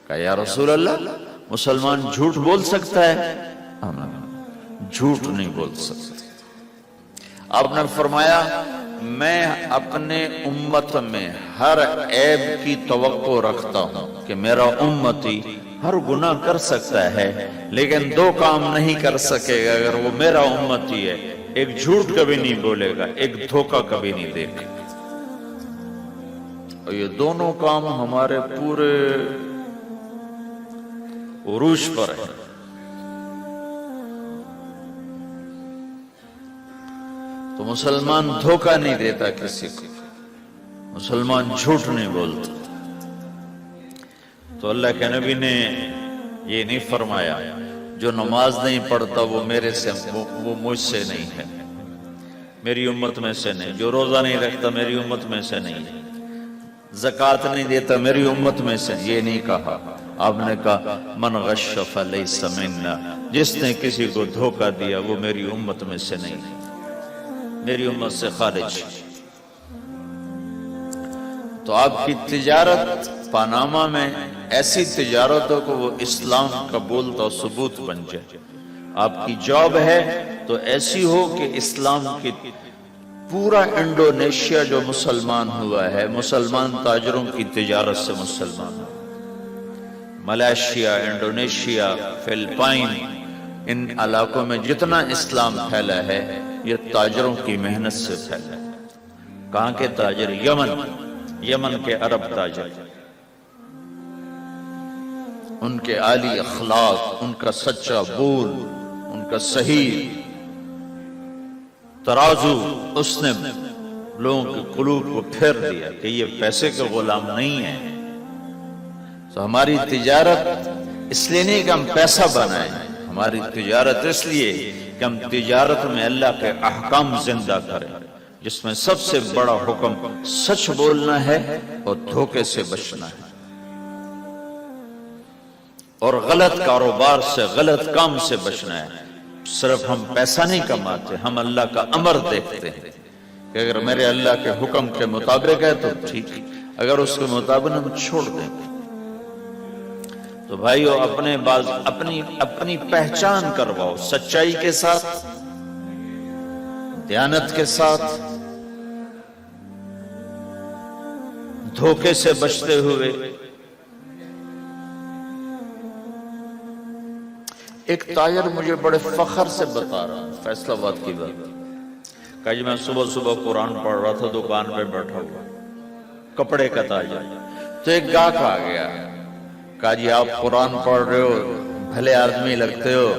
کہا یا رسول اللہ مسلمان جھوٹ بول سکتا ہے؟ جھوٹ نہیں بول سکتا۔ آپ نے فرمایا میں اپنے امت میں ہر عیب کی توقع رکھتا ہوں کہ میرا امتی ہر گناہ کر سکتا ہے لیکن دو کام نہیں کر سکے گا اگر وہ میرا امتی ہے، ایک جھوٹ کبھی نہیں بولے گا، ایک دھوکہ کبھی نہیں دے گا۔ اور یہ دونوں کام ہمارے پورے عروج پر ہے۔ تو مسلمان دھوکہ نہیں دیتا کسی کو، مسلمان جھوٹ نہیں بولتا۔ تو اللہ کے نبی نے یہ نہیں فرمایا جو نماز نہیں پڑھتا وہ میرے سے، وہ مجھ سے نہیں ہے، میری امت میں سے نہیں، جو روزہ نہیں رکھتا میری امت میں سے نہیں، زکوٰۃ نہیں دیتا میری امت میں سے، یہ نہیں کہا۔ آپ نے کہا من غش فلیس منا، جس نے کسی کو دھوکہ دیا وہ میری امت میں سے نہیں، میری امت سے خارج۔ تو آپ کی تجارت پاناما میں ایسی تجارت ہو کہ وہ اسلام کا بولتا ثبوت بن جائے، آپ کی جاب ہے تو ایسی ہو کہ اسلام کی پورا انڈونیشیا جو مسلمان ہوا ہے، مسلمان تاجروں کی تجارت سے مسلمان ہوا، ملائیشیا، انڈونیشیا، فلپائن، ان علاقوں میں جتنا اسلام پھیلا ہے یہ تاجروں کی محنت سے پھیلا ہے۔ کہاں کے تاجر؟ یمن کے عرب تاجر، ان کے عالی اخلاق، ان کا سچا بول، ان کا صحیح ترازو، اس نے لوگوں کے قلوب کو پھیر دیا کہ یہ پیسے کے غلام نہیں ہیں۔ تو ہماری تجارت اس لیے نہیں کہ ہم پیسہ بنائیں، ہماری تجارت اس لیے کہ ہم تجارت میں اللہ کے احکام زندہ کریں، جس میں سب سے بڑا حکم سچ بولنا ہے اور دھوکے سے بچنا ہے، اور غلط کاروبار سے، غلط کام سے بچنا ہے۔ صرف ہم پیسہ نہیں کماتے، ہم اللہ کا امر دیکھتے ہیں کہ اگر میرے اللہ کے حکم کے مطابق ہے تو ٹھیک، اگر اس کے مطابق ہم چھوڑ دیں۔ تو بھائیو اپنی پہچان کرواؤ سچائی کے ساتھ، دیانت کے ساتھ، دھوکے سے بچتے ہوئے۔ ایک تاجر مجھے بڑے فخر سے بتا رہا ہوں، فیصل آباد کی بات، کہ جی میں صبح صبح قرآن پڑھ رہا تھا، دکان پہ بیٹھا ہوا، کپڑے کا تاجر، تو ایک گاہک آ گیا، کہا جی آپ قرآن پڑھ رہے ہو، بھلے آدمی لگتے ہو،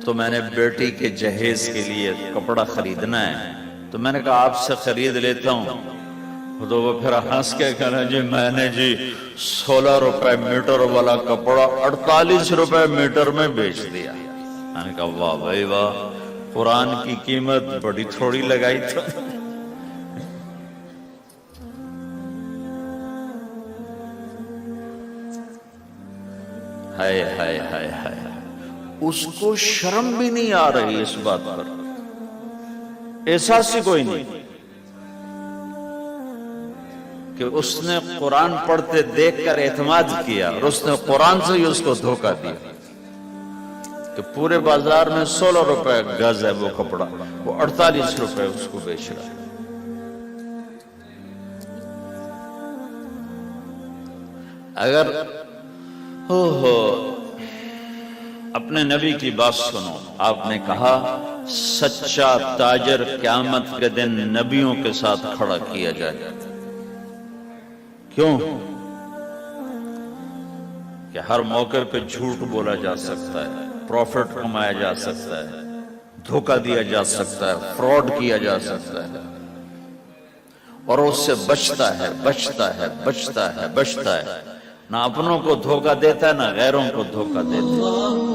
تو میں نے بیٹی کے جہیز کے لیے کپڑا خریدنا ہے، تو میں نے کہا آپ سے خرید لیتا ہوں۔ تو وہ پھر ہنس کے کہنا جی میں نے 16 روپے میٹر والا کپڑا 48 روپے میٹر میں بیچ دیا۔ میں نے کہا واہ بھائی واہ، قرآن کی قیمت بڑی تھوڑی لگائی تھا۔ ہائے ہائے ہائے ہائے، اس کو شرم بھی نہیں آ رہی اس بات پر، احساس ہی کوئی نہیں کہ اس نے قرآن پڑھتے دیکھ کر اعتماد کیا، اور اس نے قرآن سے ہی اس کو دھوکہ دیا کہ پورے بازار میں 16 روپے گز ہے وہ کپڑا، وہ 48 روپے اس کو بیچ رہا ہے۔ اگر اپنے نبی کی بات سنو، آپ نے کہا سچا تاجر قیامت کے دن نبیوں کے ساتھ کھڑا کیا جائے۔ کیوں؟ کہ ہر موقع پہ جھوٹ بولا جا سکتا ہے، پروفٹ کمایا جا سکتا ہے، دھوکہ دیا جا سکتا ہے، فراڈ کیا جا سکتا ہے، اور اس سے بچتا ہے بچتا ہے بچتا ہے بچتا ہے، نہ اپنوں کو دھوکہ دیتا ہے نہ غیروں کو دھوکہ دیتا ہے۔